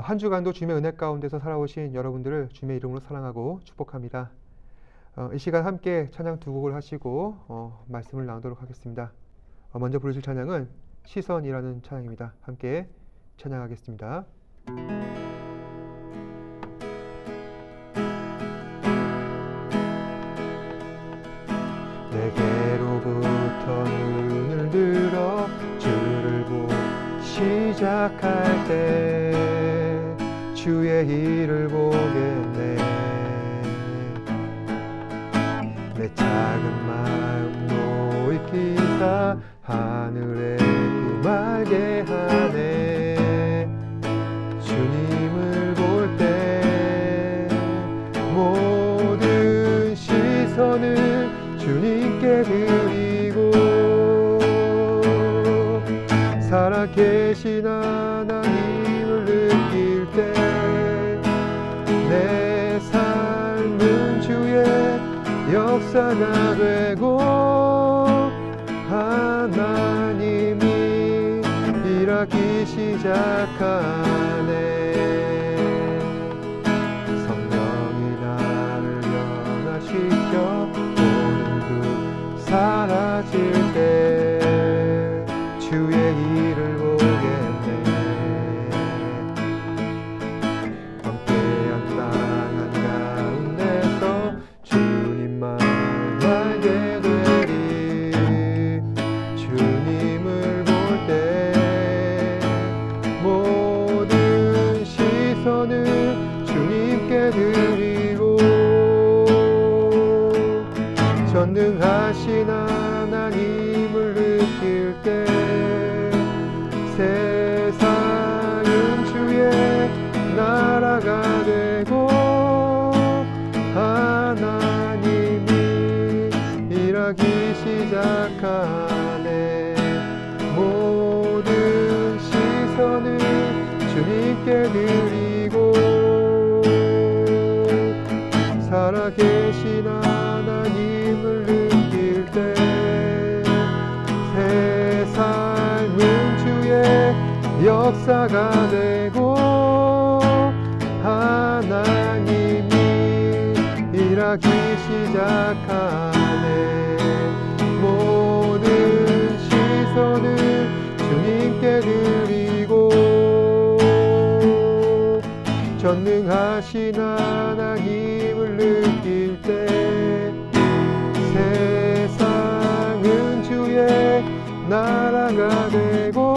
한 주간도 주님의 은혜 가운데서 살아오신 여러분들을 주님의 이름으로 사랑하고 축복합니다. 이 시간 함께 찬양 두 곡을 하시고 말씀을 나누도록 하겠습니다. 먼저 부르실 찬양은 시선이라는 찬양입니다. 함께 찬양하겠습니다. 내게로부터 눈을 들어 주를 보기 시작할 때 주의 일을 보겠네. 내 작은 마음 노익히사 하늘에 꿈알게 하네. 주님을 볼 때 모든 시선을 주님께 드리고 살아계신 하나님을 느낄 때 내 삶은 주의 역사가 되고 하나님이 일하기 시작하네. 성령이 나를 변화시켜 모든 그 사라질 때 주의 일을 보겠네. 광대한 땅 한가운데서 주님만 알게 되리. 주님을 볼 때 모든 시선을 주님께 드리고 전능하신 하나님을 느낄 때 세상은 주의 나라가 되고 하나님이 일하기 시작하네. 모든 시선을 주님께 드리고 살아계신 하나님을 느낄 때 새 삶은 주의 역사가 되고 하나님이 일하기 시작하네. 모든 시선을 주님께 드리고 전능하신 하나님을 느낄 때 세상은 주의 나라가 되고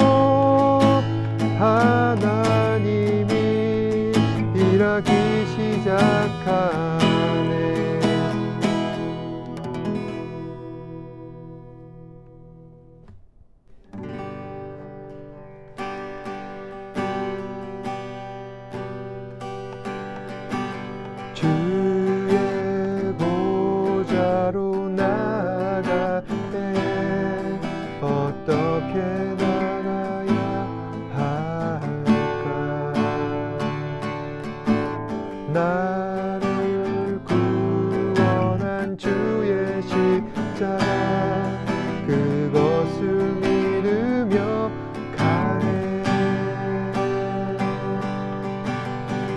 하나님이 일하기 시작하네. 주의 보좌로 나갈 때 어떻게 나가야 할까? 나를 구원한 주의 십자가 그것을 믿으며 가네.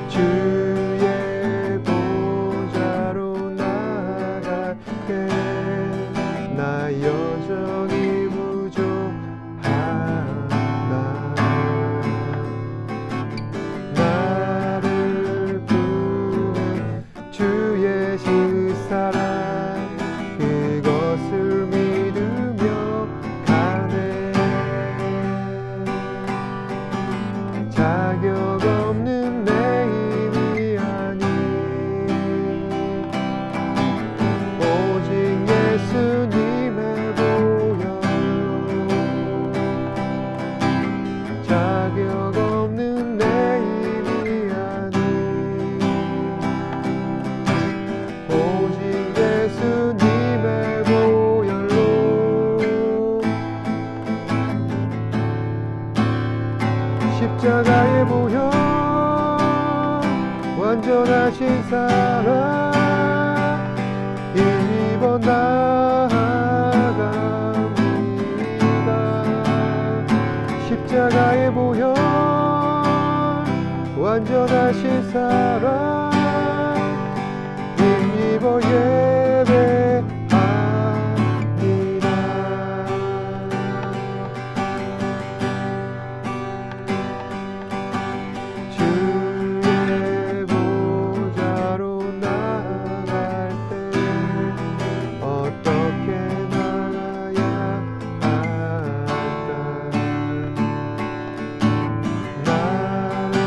주의 보좌로 나갈게. 나 여전히 부족하나. 나를 부른 주의 그 사랑 그것을 믿으며 가네. 자격 없는 내 힘이 아닌 오직 예수님의 보혈로 자격 없는 내 힘이 아닌 오직 예수님의 보혈로 십자가의 보혈 완전하신 사랑 힘입어 나아갑니다. 십자가의 보혈 완전하신 사랑 힘입어 예배합니다. 주의 보좌로 나갈 때 어떻게 나가야 할까? 나를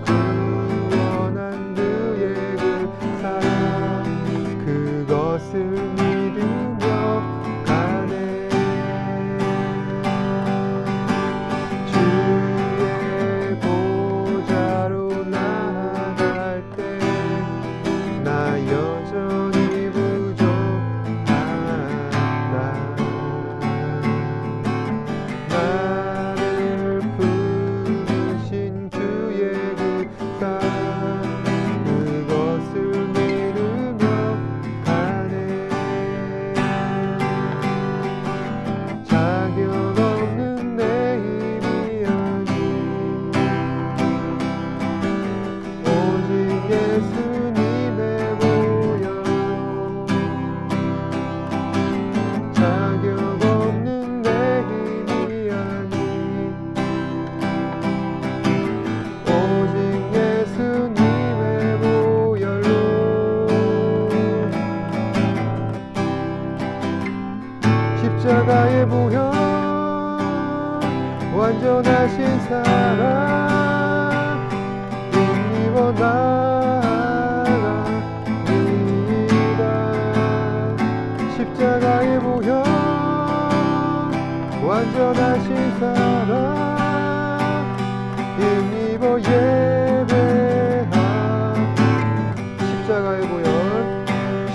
구원한 그의 그 사랑 그것을 믿으며 가네. 주의 보좌로 나갈 때 나 여전히 부족하다. 나를 부르신 주의 그 사랑 그것을 믿으며 가네. 자격 없는 내 힘이 아닌 오직 예수님의 보혈 자격 없는 내 힘이 아닌 오직 예수님의 보혈로 십자가의 보혈 완전하신 사랑 힘입어 나아갑니다. 십자가의 보혈 완전하신 사랑 힘입어 예배합니다. 십자가의 보혈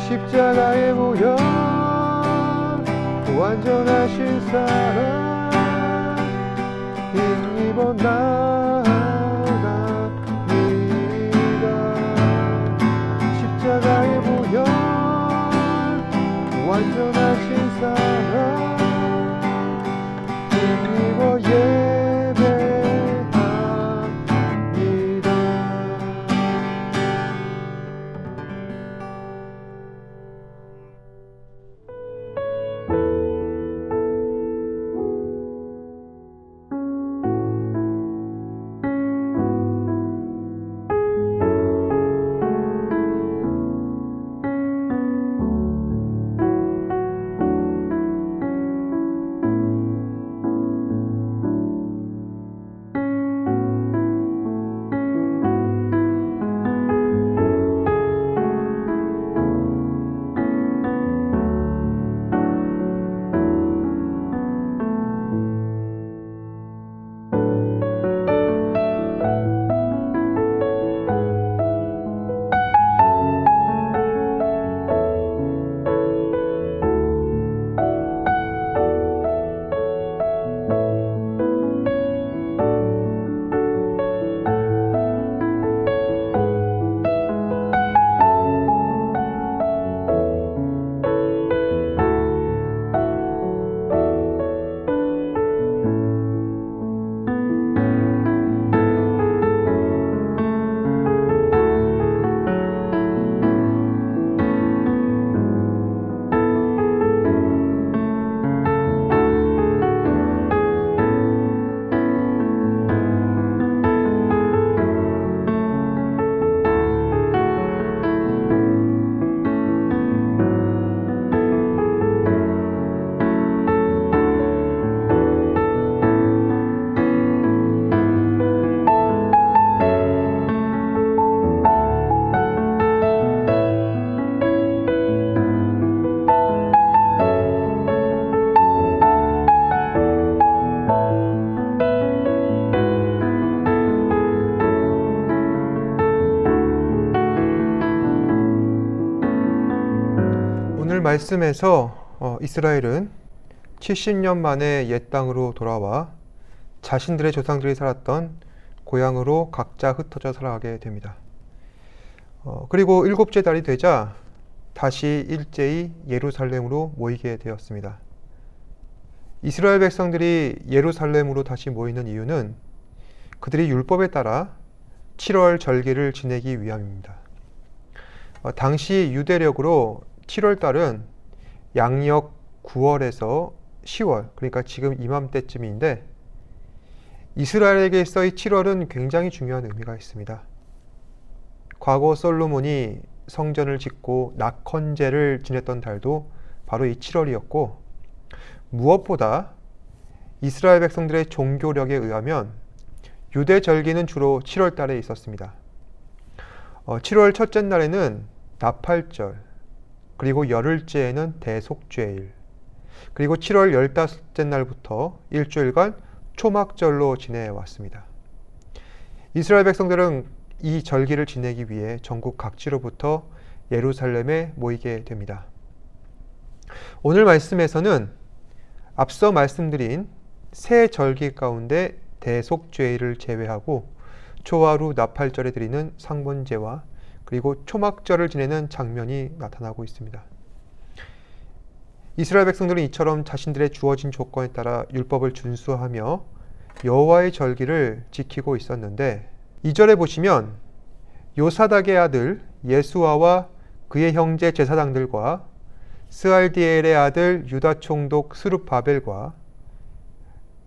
십자가의 보혈 완전하신 사랑 힘입어 나아갑니다. 십자가의 보혈 완전하신 사랑 힘입어 예배합니다. 말씀에서 이스라엘은 70년 만에 옛 땅으로 돌아와 자신들의 조상들이 살았던 고향으로 각자 흩어져 살아가게 됩니다. 그리고 일곱째 달이 되자 다시 일제히 예루살렘으로 모이게 되었습니다. 이스라엘 백성들이 예루살렘으로 다시 모이는 이유는 그들이 율법에 따라 7월 절기를 지내기 위함입니다. 당시 유대력으로 7월 달은 양력 9월에서 10월, 그러니까 지금 이맘때쯤인데 이스라엘에게 있어 이 7월은 굉장히 중요한 의미가 있습니다. 과거 솔로몬이 성전을 짓고 낙헌제를 지냈던 달도 바로 이 7월이었고, 무엇보다 이스라엘 백성들의 종교력에 의하면 유대 절기는 주로 7월 달에 있었습니다. 7월 첫째 날에는 나팔절, 그리고 열흘째에는 대속죄일, 그리고 7월 15째 날부터 일주일간 초막절로 지내왔습니다. 이스라엘 백성들은 이 절기를 지내기 위해 전국 각지로부터 예루살렘에 모이게 됩니다. 오늘 말씀에서는 앞서 말씀드린 세 절기 가운데 대속죄일을 제외하고 초하루 나팔절에 드리는 상번제와 그리고 초막절을 지내는 장면이 나타나고 있습니다. 이스라엘 백성들은 이처럼 자신들의 주어진 조건에 따라 율법을 준수하며 여호와의 절기를 지키고 있었는데, 2절에 보시면 요사닥의 아들 예수아와 그의 형제 제사장들과 스알디엘의 아들 유다 총독 스룹바벨과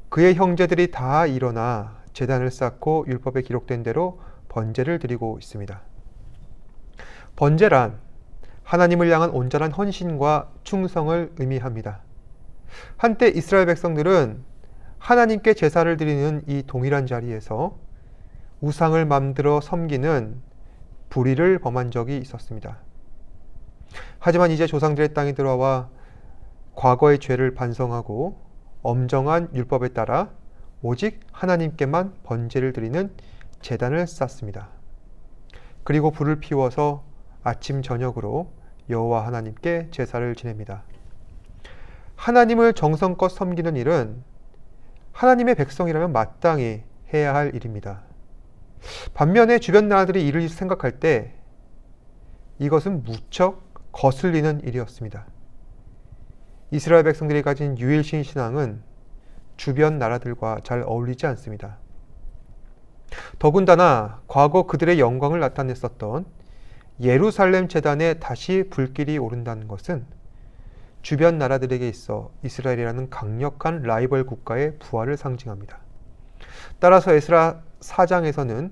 그의 형제들이 다 일어나 제단을 쌓고 율법에 기록된 대로 번제를 드리고 있습니다. 번제란 하나님을 향한 온전한 헌신과 충성을 의미합니다. 한때 이스라엘 백성들은 하나님께 제사를 드리는 이 동일한 자리에서 우상을 만들어 섬기는 불의를 범한 적이 있었습니다. 하지만 이제 조상들의 땅에 들어와 과거의 죄를 반성하고 엄정한 율법에 따라 오직 하나님께만 번제를 드리는 제단을 쌓습니다. 그리고 불을 피워서 아침 저녁으로 여호와 하나님께 제사를 지냅니다. 하나님을 정성껏 섬기는 일은 하나님의 백성이라면 마땅히 해야 할 일입니다. 반면에 주변 나라들이 이를 생각할 때 이것은 무척 거슬리는 일이었습니다. 이스라엘 백성들이 가진 유일신 신앙은 주변 나라들과 잘 어울리지 않습니다. 더군다나 과거 그들의 영광을 나타냈었던 예루살렘 제단에 다시 불길이 오른다는 것은 주변 나라들에게 있어 이스라엘이라는 강력한 라이벌 국가의 부활을 상징합니다. 따라서 에스라 4장에서는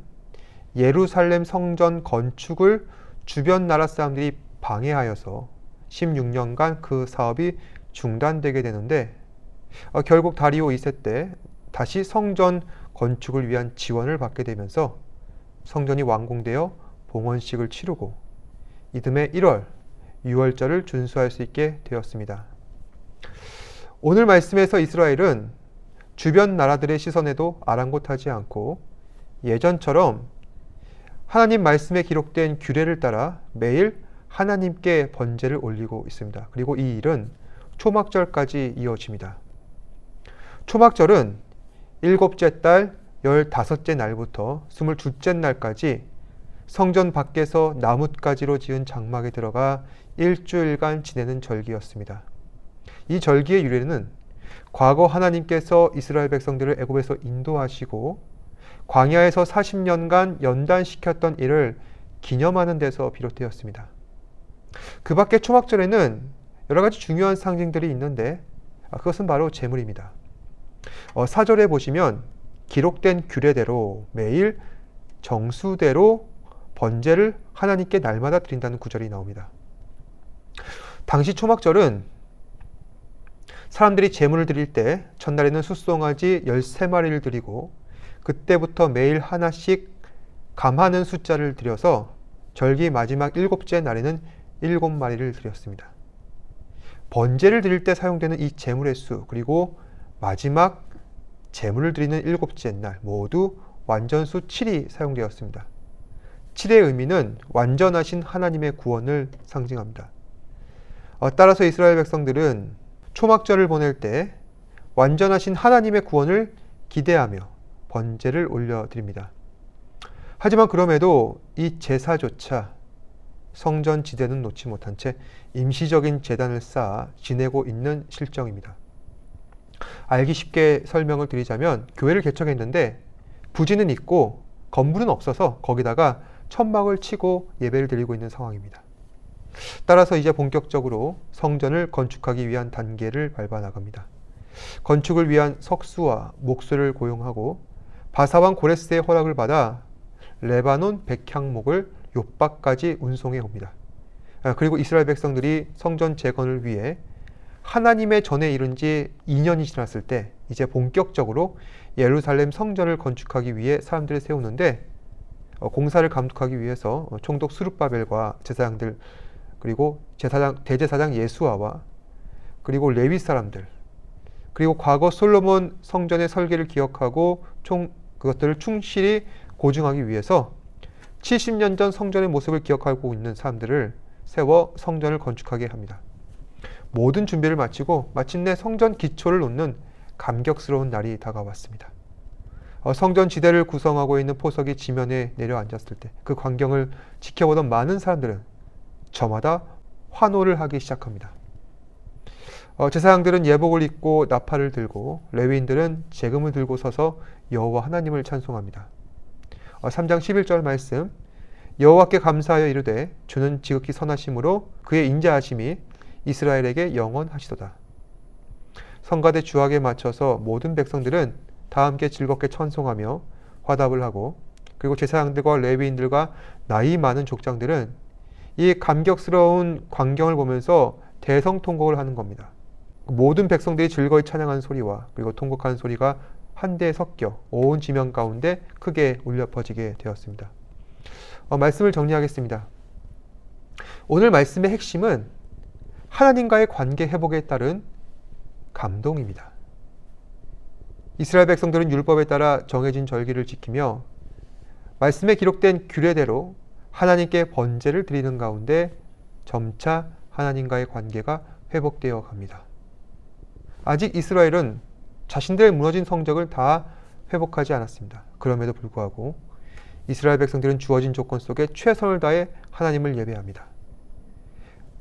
예루살렘 성전 건축을 주변 나라 사람들이 방해하여서 16년간 그 사업이 중단되게 되는데, 결국 다리오 2세 때 다시 성전 건축을 위한 지원을 받게 되면서 성전이 완공되어 봉헌식을 치르고 이듬해 1월 유월절을 준수할 수 있게 되었습니다. 오늘 말씀에서 이스라엘은 주변 나라들의 시선에도 아랑곳하지 않고 예전처럼 하나님 말씀에 기록된 규례를 따라 매일 하나님께 번제를 올리고 있습니다. 그리고 이 일은 초막절까지 이어집니다. 초막절은 7째 달 15째 날부터 22째 날까지 성전 밖에서 나뭇가지로 지은 장막에 들어가 일주일간 지내는 절기였습니다. 이 절기의 유래는 과거 하나님께서 이스라엘 백성들을 애굽에서 인도하시고 광야에서 40년간 연단시켰던 일을 기념하는 데서 비롯되었습니다. 그 밖에 초막절에는 여러 가지 중요한 상징들이 있는데 그것은 바로 제물입니다. 4절에 보시면 기록된 규례대로 매일 정수대로 번제를 하나님께 날마다 드린다는 구절이 나옵니다. 당시 초막절은 사람들이 제물을 드릴 때 첫날에는 숫송아지 13마리를 드리고 그때부터 매일 하나씩 감하는 숫자를 드려서 절기 마지막 7째 날에는 7마리를 드렸습니다. 번제를 드릴 때 사용되는 이 제물의 수, 그리고 마지막 제물을 드리는 7째 날 모두 완전수 7이 사용되었습니다. 7의 의미는 완전하신 하나님의 구원을 상징합니다. 따라서 이스라엘 백성들은 초막절을 보낼 때 완전하신 하나님의 구원을 기대하며 번제를 올려드립니다. 하지만 그럼에도 이 제사조차 성전 지대는 놓지 못한 채 임시적인 제단을 쌓아 지내고 있는 실정입니다. 알기 쉽게 설명을 드리자면 교회를 개척했는데 부지는 있고 건물은 없어서 거기다가 천막을 치고 예배를 드리고 있는 상황입니다. 따라서 이제 본격적으로 성전을 건축하기 위한 단계를 밟아 나갑니다. 건축을 위한 석수와 목수를 고용하고 바사왕 고레스의 허락을 받아 레바논 백향목을 욥바까지 운송해 옵니다. 그리고 이스라엘 백성들이 성전 재건을 위해 하나님의 전에 이른 지 2년이 지났을 때 이제 본격적으로 예루살렘 성전을 건축하기 위해 사람들을 세우는데, 공사를 감독하기 위해서 총독 스룹바벨과 제사장들, 그리고 대제사장 예수아와 그리고 레위 사람들, 그리고 과거 솔로몬 성전의 설계를 기억하고 그것들을 충실히 고증하기 위해서 70년 전 성전의 모습을 기억하고 있는 사람들을 세워 성전을 건축하게 합니다. 모든 준비를 마치고 마침내 성전 기초를 놓는 감격스러운 날이 다가왔습니다. 성전 지대를 구성하고 있는 포석이 지면에 내려앉았을 때 그 광경을 지켜보던 많은 사람들은 저마다 환호를 하기 시작합니다. 제사장들은 예복을 입고 나팔을 들고 레위인들은 재금을 들고 서서 여호와 하나님을 찬송합니다. 3장 11절 말씀, 여호와께 감사하여 이르되 주는 지극히 선하심으로 그의 인자하심이 이스라엘에게 영원하시도다. 성가대 주악에 맞춰서 모든 백성들은 다 함께 즐겁게 찬송하며 화답을 하고, 그리고 제사장들과 레위인들과 나이 많은 족장들은 이 감격스러운 광경을 보면서 대성통곡을 하는 겁니다. 모든 백성들이 즐거이 찬양하는 소리와 그리고 통곡하는 소리가 한데 섞여 온 지면 가운데 크게 울려 퍼지게 되었습니다. 말씀을 정리하겠습니다. 오늘 말씀의 핵심은 하나님과의 관계 회복에 따른 감동입니다. 이스라엘 백성들은 율법에 따라 정해진 절기를 지키며 말씀에 기록된 규례대로 하나님께 번제를 드리는 가운데 점차 하나님과의 관계가 회복되어 갑니다. 아직 이스라엘은 자신들의 무너진 성적을 다 회복하지 않았습니다. 그럼에도 불구하고 이스라엘 백성들은 주어진 조건 속에 최선을 다해 하나님을 예배합니다.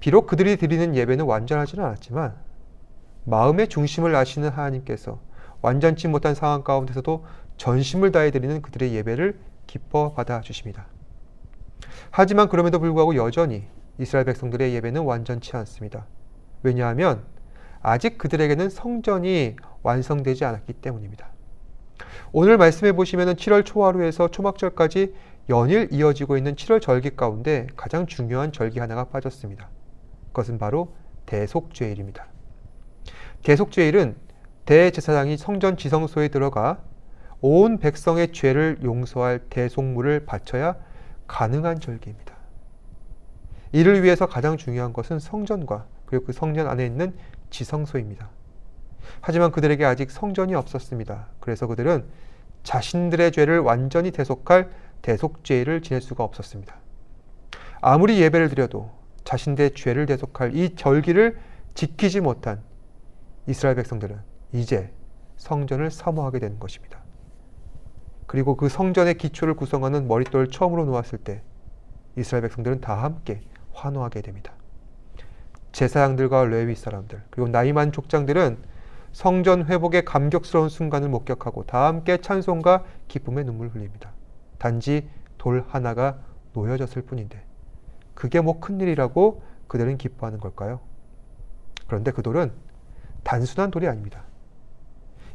비록 그들이 드리는 예배는 완전하지는 않았지만 마음의 중심을 아시는 하나님께서 완전치 못한 상황 가운데서도 전심을 다해 드리는 그들의 예배를 기뻐 받아 주십니다. 하지만 그럼에도 불구하고 여전히 이스라엘 백성들의 예배는 완전치 않습니다. 왜냐하면 아직 그들에게는 성전이 완성되지 않았기 때문입니다. 오늘 말씀해 보시면 7월 초하루에서 초막절까지 연일 이어지고 있는 7월 절기 가운데 가장 중요한 절기 하나가 빠졌습니다. 그것은 바로 대속죄일입니다. 대속죄일은 대제사장이 성전 지성소에 들어가 온 백성의 죄를 용서할 대속물을 바쳐야 가능한 절기입니다. 이를 위해서 가장 중요한 것은 성전과 그리고 그 성전 안에 있는 지성소입니다. 하지만 그들에게 아직 성전이 없었습니다. 그래서 그들은 자신들의 죄를 완전히 대속할 대속죄일을 지낼 수가 없었습니다. 아무리 예배를 드려도 자신들의 죄를 대속할 이 절기를 지키지 못한 이스라엘 백성들은 이제 성전을 사모하게 되는 것입니다. 그리고 그 성전의 기초를 구성하는 머릿돌을 처음으로 놓았을 때 이스라엘 백성들은 다 함께 환호하게 됩니다. 제사장들과 레위 사람들 그리고 나이 많은 족장들은 성전 회복의 감격스러운 순간을 목격하고 다 함께 찬송과 기쁨의 눈물을 흘립니다. 단지 돌 하나가 놓여졌을 뿐인데 그게 뭐 큰일이라고 그들은 기뻐하는 걸까요? 그런데 그 돌은 단순한 돌이 아닙니다.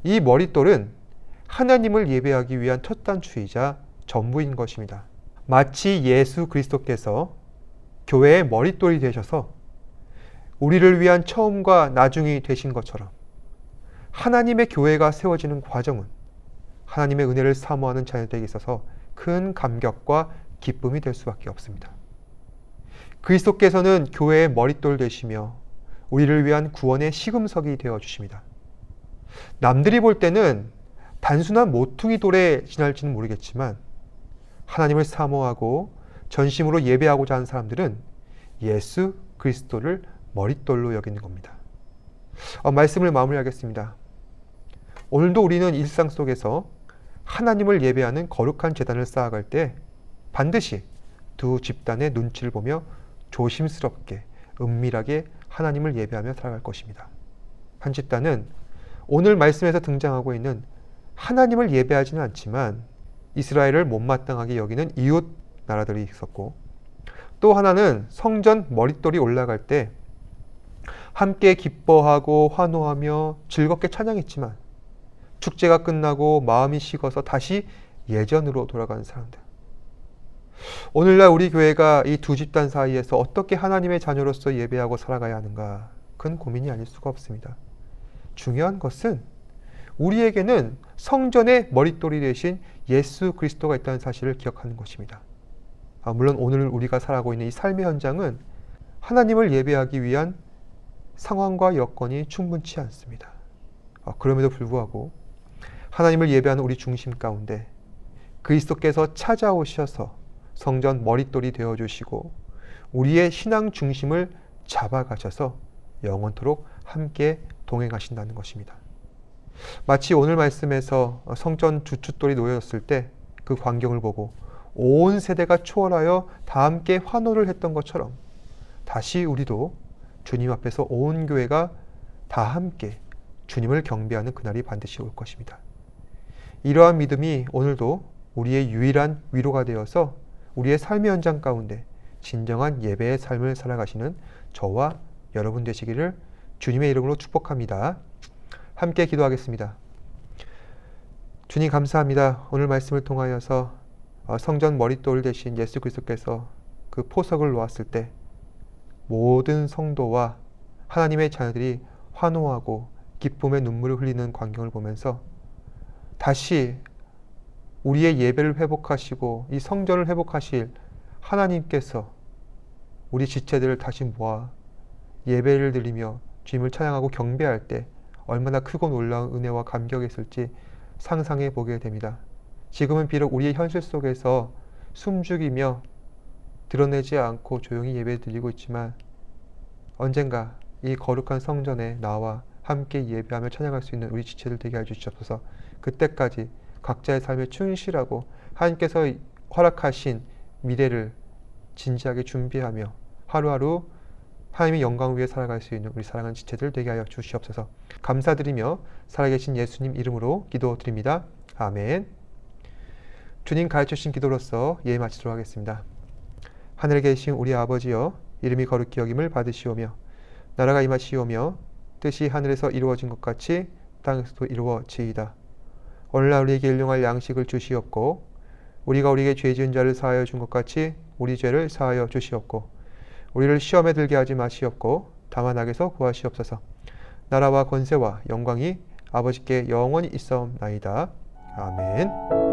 이 머릿돌은 하나님을 예배하기 위한 첫 단추이자 전부인 것입니다. 마치 예수 그리스도께서 교회의 머릿돌이 되셔서 우리를 위한 처음과 나중이 되신 것처럼 하나님의 교회가 세워지는 과정은 하나님의 은혜를 사모하는 자녀들에게 있어서 큰 감격과 기쁨이 될 수밖에 없습니다. 그리스도께서는 교회의 머릿돌 되시며 우리를 위한 구원의 시금석이 되어주십니다. 남들이 볼 때는 단순한 모퉁이 돌에 지날지는 모르겠지만 하나님을 사모하고 전심으로 예배하고자 하는 사람들은 예수 그리스도를 머릿돌로 여기는 겁니다. 말씀을 마무리하겠습니다. 오늘도 우리는 일상 속에서 하나님을 예배하는 거룩한 제단을 쌓아갈 때 반드시 두 집단의 눈치를 보며 조심스럽게 은밀하게 하나님을 예배하며 살아갈 것입니다. 한 집단은 오늘 말씀에서 등장하고 있는 하나님을 예배하지는 않지만 이스라엘을 못마땅하게 여기는 이웃 나라들이 있었고, 또 하나는 성전 머릿돌이 올라갈 때 함께 기뻐하고 환호하며 즐겁게 찬양했지만 축제가 끝나고 마음이 식어서 다시 예전으로 돌아가는 사람들. 오늘날 우리 교회가 이 두 집단 사이에서 어떻게 하나님의 자녀로서 예배하고 살아가야 하는가, 큰 고민이 아닐 수가 없습니다. 중요한 것은 우리에게는 성전의 머릿돌이 되신 예수 그리스도가 있다는 사실을 기억하는 것입니다. 물론 오늘 우리가 살아가고 있는 이 삶의 현장은 하나님을 예배하기 위한 상황과 여건이 충분치 않습니다. 그럼에도 불구하고 하나님을 예배하는 우리 중심 가운데 그리스도께서 찾아오셔서 성전 머릿돌이 되어주시고 우리의 신앙 중심을 잡아가셔서 영원토록 함께 동행하신다는 것입니다. 마치 오늘 말씀에서 성전 주춧돌이 놓여졌을 때 그 광경을 보고 온 세대가 초월하여 다 함께 환호를 했던 것처럼 다시 우리도 주님 앞에서 온 교회가 다 함께 주님을 경배하는 그날이 반드시 올 것입니다. 이러한 믿음이 오늘도 우리의 유일한 위로가 되어서 우리의 삶의 현장 가운데 진정한 예배의 삶을 살아가시는 저와 여러분 되시기를 주님의 이름으로 축복합니다. 함께 기도하겠습니다. 주님 감사합니다. 오늘 말씀을 통하여서 성전 머릿돌 대신 예수 그리스도께서 그 포석을 놓았을 때 모든 성도와 하나님의 자녀들이 환호하고 기쁨의 눈물을 흘리는 광경을 보면서 다시 우리의 예배를 회복하시고 이 성전을 회복하실 하나님께서 우리 지체들을 다시 모아 예배를 드리며 주님을 찬양하고 경배할 때 얼마나 크고 놀라운 은혜와 감격이 있을지 상상해 보게 됩니다. 지금은 비록 우리의 현실 속에서 숨죽이며 드러내지 않고 조용히 예배 드리고 있지만 언젠가 이 거룩한 성전에 나와 함께 예배하며 찬양할 수 있는 우리 지체들 되게 해주시옵소서. 그때까지 각자의 삶에 충실하고 하나님께서 허락하신 미래를 진지하게 준비하며 하루하루 하나님의 영광을 위해 살아갈 수 있는 우리 사랑하는 지체들 되게 하여 주시옵소서. 감사드리며 살아계신 예수님 이름으로 기도드립니다. 아멘. 주님 가르쳐주신 기도로서 예배 마치도록 하겠습니다. 하늘에 계신 우리 아버지여, 이름이 거룩히 여김을 받으시오며 나라가 임하시오며 뜻이 하늘에서 이루어진 것 같이 땅에서도 이루어지이다. 오늘날 우리에게 일용할 양식을 주시옵고 우리가 우리에게 죄 지은 자를 사하여 준 것 같이 우리 죄를 사하여 주시옵고 우리를 시험에 들게 하지 마시옵고 다만 악에서 구하시옵소서. 나라와 권세와 영광이 아버지께 영원히 있사옵나이다. 아멘.